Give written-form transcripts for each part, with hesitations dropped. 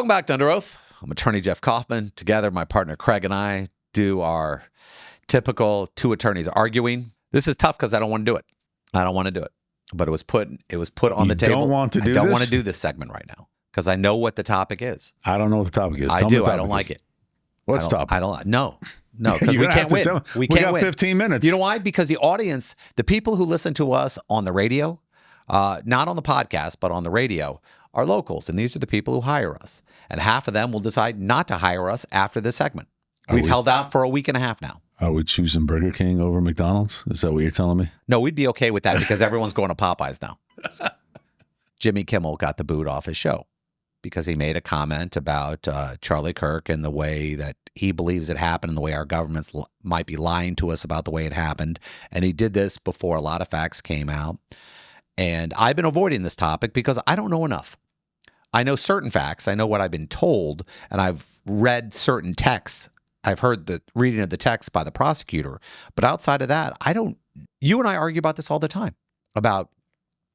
Welcome back to Under Oath. I'm attorney Jeff Kaufman. Together, my partner Craig and I do our typical two attorneys arguing. This is tough because I don't want to do it. I don't want to do it. But it was put on the table. You don't want to do this? I don't want to do this segment right now because I know what the topic is. I don't know what the topic is. I do. I don't like it. What's topic? I don't. No, because we can't win. We can't win. 15 minutes. You know why? Because the audience, the people who listen to us on the radio, not on the podcast, but on the radio, are locals. And these are the people who hire us. And half of them will decide not to hire us after this segment. We've held out for a week and a half now. Are we choosing Burger King over McDonald's? Is that what you're telling me? No, we'd be okay with that because everyone's going to Popeyes now. Jimmy Kimmel got the boot off his show because he made a comment about Charlie Kirk and the way that he believes it happened and the way our governments might be lying to us about the way it happened. And he did this before a lot of facts came out. And I've been avoiding this topic because I don't know enough. I know certain facts. I know what I've been told, and I've read certain texts. I've heard the reading of the text by the prosecutor. But outside of that, I don't. You and I argue about this all the time, about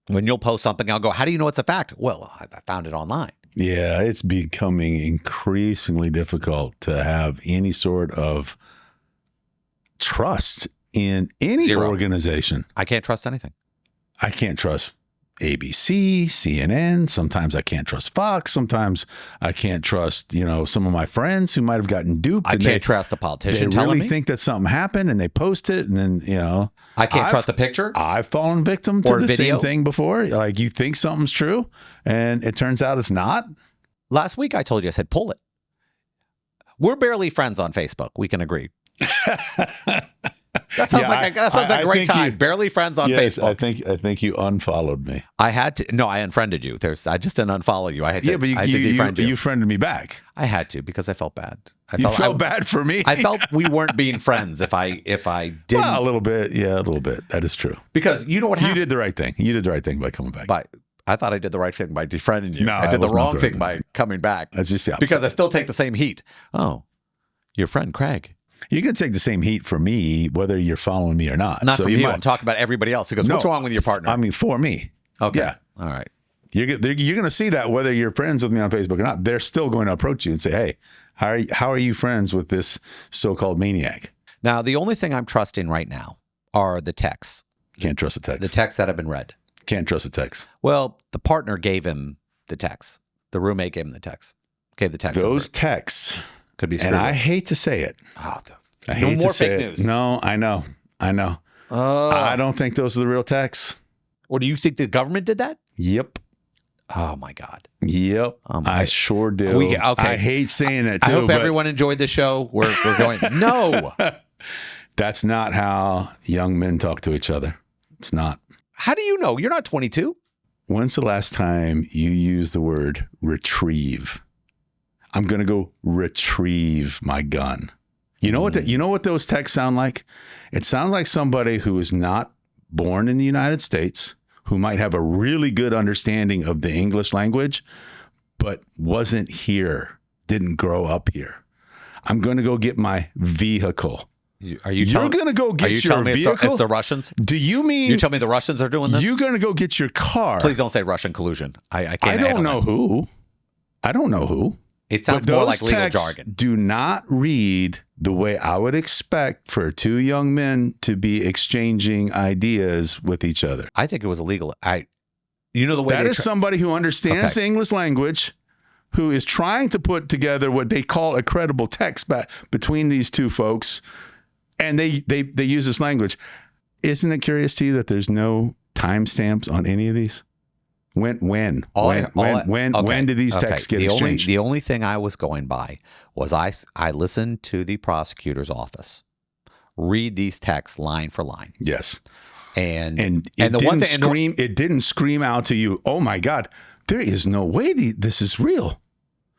when you'll post something, I'll go, how do you know it's a fact? Well, I found it online. Yeah, it's becoming increasingly difficult to have any sort of trust in any Zero. Organization. I can't trust anything. I can't trust ABC, CNN. Sometimes I can't trust Fox. Sometimes I can't trust, some of my friends who might have gotten duped. I can't trust a politician telling me. They really think that something happened and they post it and then, I can't trust the picture. I've fallen victim to or the video. same thing before. Like you think something's true and it turns out it's not. Last week I told you, I said, pull it. We're barely friends on Facebook. We can agree. That sounds like a great time. Barely friends on Facebook. I think you unfollowed me. I had to. No, I unfriended you. I just didn't unfollow you. I had to defriend you. You friended me back. I had to because I felt bad. You felt bad for me? I felt we weren't being friends if I didn't. Well, a little bit. Yeah, a little bit. That is true. Because you know what happened? You did the right thing. You did the right thing by coming back. I thought I did the right thing by defriending you. No, I did the wrong thing by coming back. That's just the opposite. Because I still take the same heat. Oh, your friend Craig. You can take the same heat for me, whether you're following me or not. Not from you. I'm talking about everybody else who goes, what's wrong with your partner? I mean, for me. Okay. Yeah. All right. You're going to see that whether you're friends with me on Facebook or not. They're still going to approach you and say, hey, how are you friends with this so-called maniac? Now, the only thing I'm trusting right now are the texts. Can't trust the text. The texts that have been read. Can't trust the text. Well, the partner gave him the text. The roommate gave him the text. Gave the text. Those texts could be screwed. And I hate to say it. No more fake news. No, I know. I don't think those are the real texts. Or do you think the government did that? Yep. Oh, my God. Yep. I sure do. Okay. I hate saying it, too. I hope everyone enjoyed the show. We're going, no. That's not how young men talk to each other. It's not. How do you know? You're not 22. When's the last time you used the word retrieve? I'm going to go retrieve my gun. You know what those texts sound like? It sounds like somebody who is not born in the United States, who might have a really good understanding of the English language, but wasn't here, didn't grow up here. I'm going to go get my vehicle. You're going to go get your vehicle? It's the Russians? Do you mean... You tell me the Russians are doing this? You're going to go get your car. Please don't say Russian collusion. I can't. I don't know who. It sounds more like legal jargon. Do not read the way I would expect for two young men to be exchanging ideas with each other. I think it was illegal. You know the way that is somebody who understands the English language, who is trying to put together what they call a credible text between these two folks, and they use this language. Isn't it curious to you that there's no timestamps on any of these? When did these texts get exchanged? The only thing I was going by was I listened to the prosecutor's office read these texts line for line. Yes. And it didn't scream out to you, oh my God, there is no way this is real.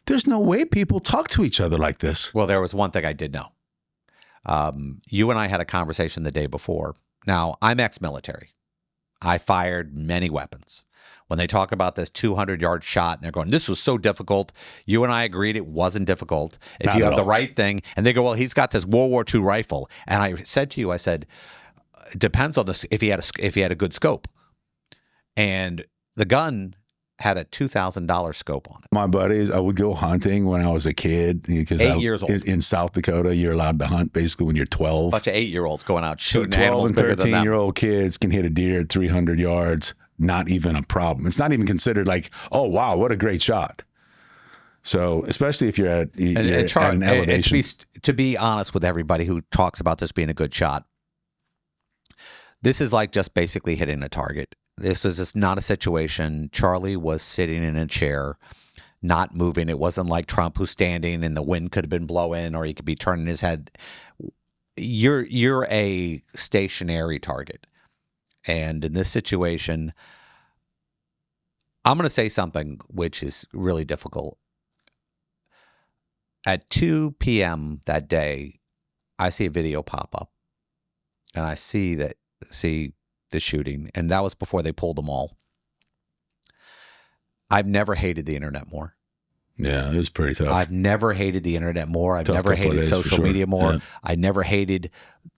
There's no way people talk to each other like this. Well, there was one thing I did know. You and I had a conversation the day before. Now, I'm ex-military. I fired many weapons. When they talk about this 200-yard shot and they're going, this was so difficult. You and I agreed it wasn't difficult. If you have the right thing. And they go, well, he's got this World War II rifle. And I said to you, it depends on this if he had a good scope. And the gun had a $2,000 scope on it. My buddies, I would go hunting when I was a kid because 8 years old. In South Dakota, you're allowed to hunt basically when you're 12. Bunch of 8-year-olds going out So shooting 12 animals and bigger than them. 13-year-old kids can hit a deer at 300 yards. Not even a problem. It's not even considered like, oh, wow, what a great shot. So especially if you're at an elevation. And to be honest with everybody who talks about this being a good shot, this is like just basically hitting a target. This was just not a situation. Charlie was sitting in a chair, not moving. It wasn't like Trump who's standing and the wind could have been blowing or he could be turning his head. You're a stationary target. And in this situation, I'm going to say something which is really difficult. At 2 p.m. that day, I see a video pop up, and I see the shooting, and that was before they pulled them all. I've never hated the internet more. Yeah, it was pretty tough. I've never hated the internet more. I've Tough never couple of hated days, social for sure. media more. Yeah. I never hated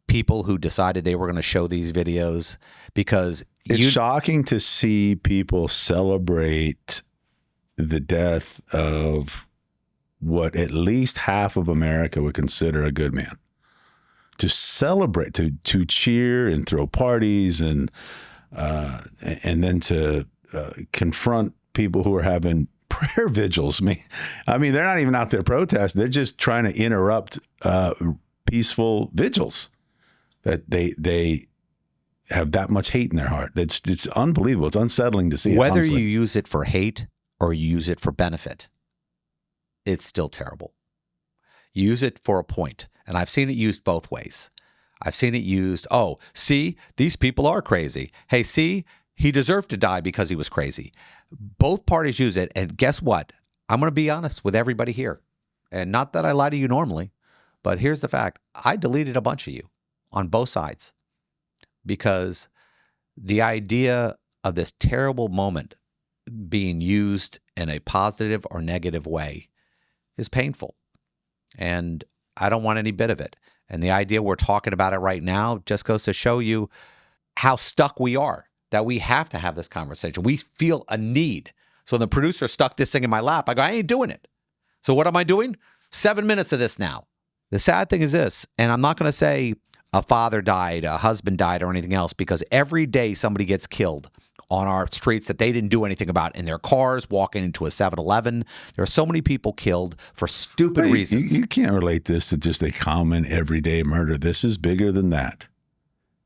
people who decided they were going to show these videos because It's shocking to see people celebrate the death of what at least half of America would consider a good man. To celebrate, to cheer and throw parties and then to confront people who are having prayer vigils. I mean, they're not even out there protesting. They're just trying to interrupt peaceful vigils. That they have that much hate in their heart. It's unbelievable. It's unsettling to see. Whether you use it for hate or you use it for benefit, it's still terrible. Use it for a point. And I've seen it used both ways. I've seen it used, oh, see, these people are crazy. Hey, see, he deserved to die because he was crazy. Both parties use it. And guess what? I'm going to be honest with everybody here. And not that I lie to you normally, but here's the fact. I deleted a bunch of you on both sides because the idea of this terrible moment being used in a positive or negative way is painful. And I don't want any bit of it. And the idea we're talking about it right now just goes to show you how stuck we are, that we have to have this conversation. We feel a need. So the producer stuck this thing in my lap. I go, I ain't doing it. So what am I doing? 7 minutes of this now. The sad thing is this, and I'm not going to say a father died, a husband died, or anything else, because every day somebody gets killed on our streets that they didn't do anything about in their cars, walking into a 7-Eleven. There are so many people killed for stupid reasons. You can't relate this to just a common everyday murder. This is bigger than that.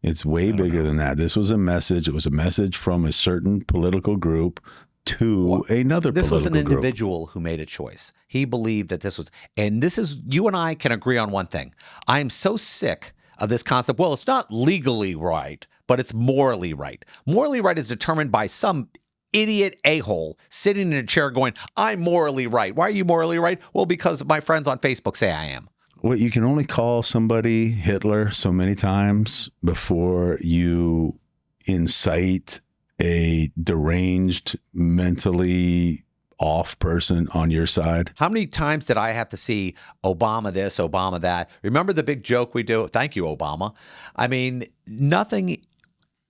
It's way bigger than that. This was a message. It was a message from a certain political group to another political group. This was an individual who made a choice. He believed that this was, and this is, you and I can agree on one thing. I am so sick of this concept. Well, it's not legally right, but it's morally right. Morally right is determined by some idiot a-hole sitting in a chair going, I'm morally right. Why are you morally right? Well, because my friends on Facebook say I am. Well, you can only call somebody Hitler so many times before you incite a deranged, mentally off person on your side. How many times did I have to see Obama this, Obama that? Remember the big joke we do? Thank you, Obama. I mean, nothing.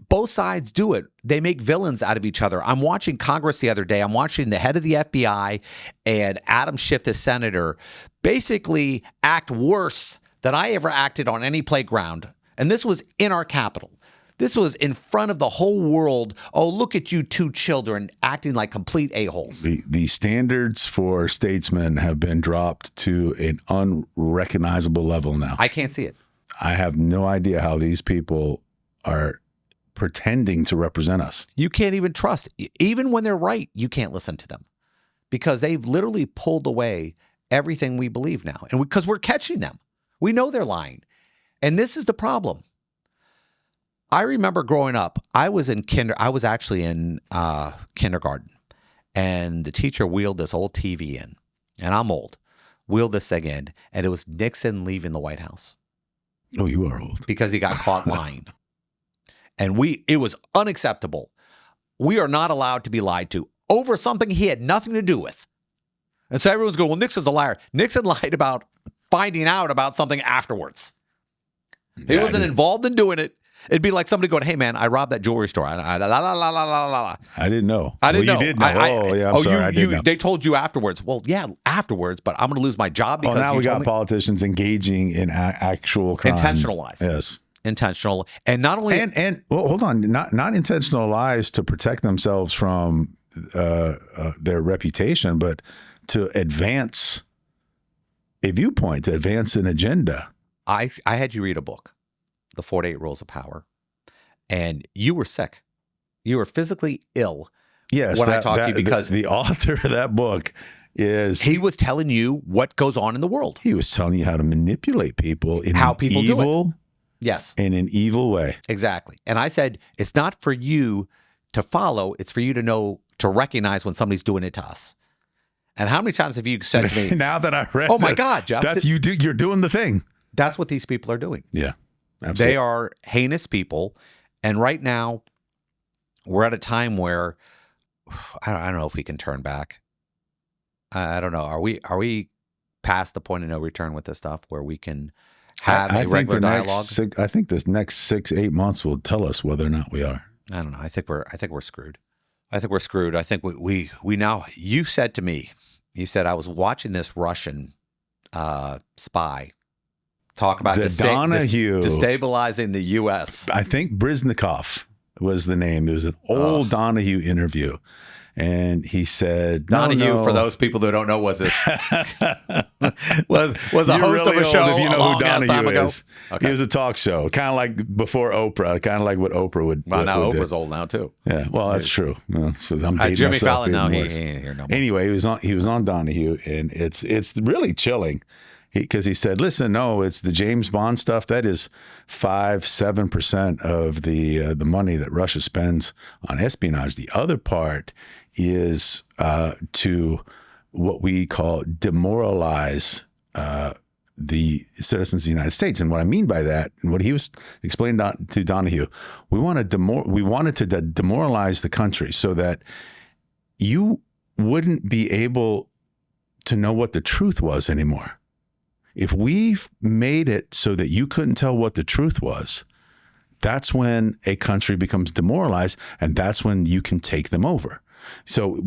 Both sides do it. They make villains out of each other. I'm watching Congress the other day. I'm watching the head of the FBI and Adam Schiff, the senator, basically act worse than I ever acted on any playground. And this was in our Capitol. This was in front of the whole world. Oh, look at you two children acting like complete a-holes. The standards for statesmen have been dropped to an unrecognizable level now. I can't see it. I have no idea how these people are pretending to represent us. You can't even trust. Even when they're right, you can't listen to them because they've literally pulled away everything we believe now. And because we're catching them. We know they're lying. And this is the problem. I remember growing up, I was actually in kindergarten, and the teacher wheeled this old TV in, and I'm old, wheeled this thing in, and it was Nixon leaving the White House. Oh, you are old. Because he got caught lying. And it was unacceptable. We are not allowed to be lied to over something he had nothing to do with. And so everyone's going, well, Nixon's a liar. Nixon lied about finding out about something afterwards. He wasn't involved in doing it. It'd be like somebody going, "Hey, man, I robbed that jewelry store." I didn't know. I didn't know. You did know. I'm sorry. I didn't know. They told you afterwards. Well, yeah, afterwards, but I'm going to lose my job because now you we told got me. Politicians engaging in actual crime. Intentional lies. Yes. Intentional. And not only... And well, hold on. Not intentional lies to protect themselves from their reputation, but to advance a viewpoint, to advance an agenda. I had you read a book, The 48 Rules of Power, and you were sick. You were physically ill. Yes, when I talked to you, because the author of that book he was telling you what goes on in the world. He was telling you how to manipulate people in how people evil, do it. Yes, in an evil way. Exactly. And I said, it's not for you to follow. It's for you to know, to recognize when somebody's doing it to us. And how many times have you said to me, now that I read, oh my God, Jeff, you're doing the thing. That's what these people are doing. Yeah, absolutely. They are heinous people. And right now we're at a time where I don't know if we can turn back. I don't know. Are we past the point of no return with this stuff where we can have a regular dialogue? I think this next 6-8 months will tell us whether or not we are. I don't know. I think we're screwed. I think we're screwed. I think we now, you said to me, I was watching this Russian spy talk about destabilizing the U.S. I think Briznikov was the name. It was an old Donahue interview. And he said, Donahue, for those people who don't know, was this was a host really of a show if you know who Donahue is. Okay. He was a talk show, kind of like before Oprah, kind of like what Oprah would. Well, now Oprah's old now too. Yeah, well, that's true. So I'm dating Jimmy myself Fallon now. He even worse. ain't here no more. Anyway, he was on Donahue, and it's really chilling. Because he said, listen, no, it's the James Bond stuff. That is 5-7% of the money that Russia spends on espionage. The other part is to what we call demoralize the citizens of the United States. And what I mean by that, and what he was explaining to Donahue, we wanted to demoralize the country so that you wouldn't be able to know what the truth was anymore. If we've made it so that you couldn't tell what the truth was, that's when a country becomes demoralized, and that's when you can take them over. So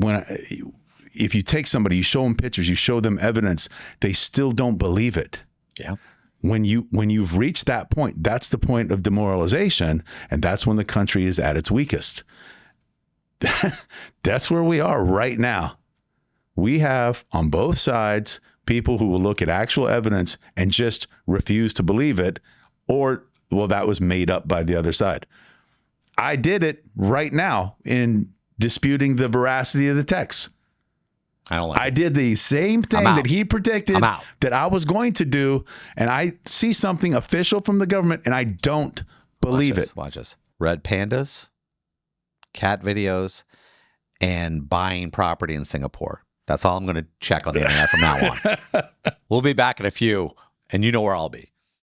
if you take somebody, you show them pictures, you show them evidence, they still don't believe it. Yeah. When you've reached that point, that's the point of demoralization, and that's when the country is at its weakest. That's where we are right now. We have on both sides people who will look at actual evidence and just refuse to believe it, or, well, that was made up by the other side. I did it right now in disputing the veracity of the text. I did the same thing that he predicted that I was going to do, and I see something official from the government, and I don't believe it. Watch this. Red pandas, cat videos, and buying property in Singapore. That's all I'm going to check on the internet from now on. We'll be back in a few, and you know where I'll be.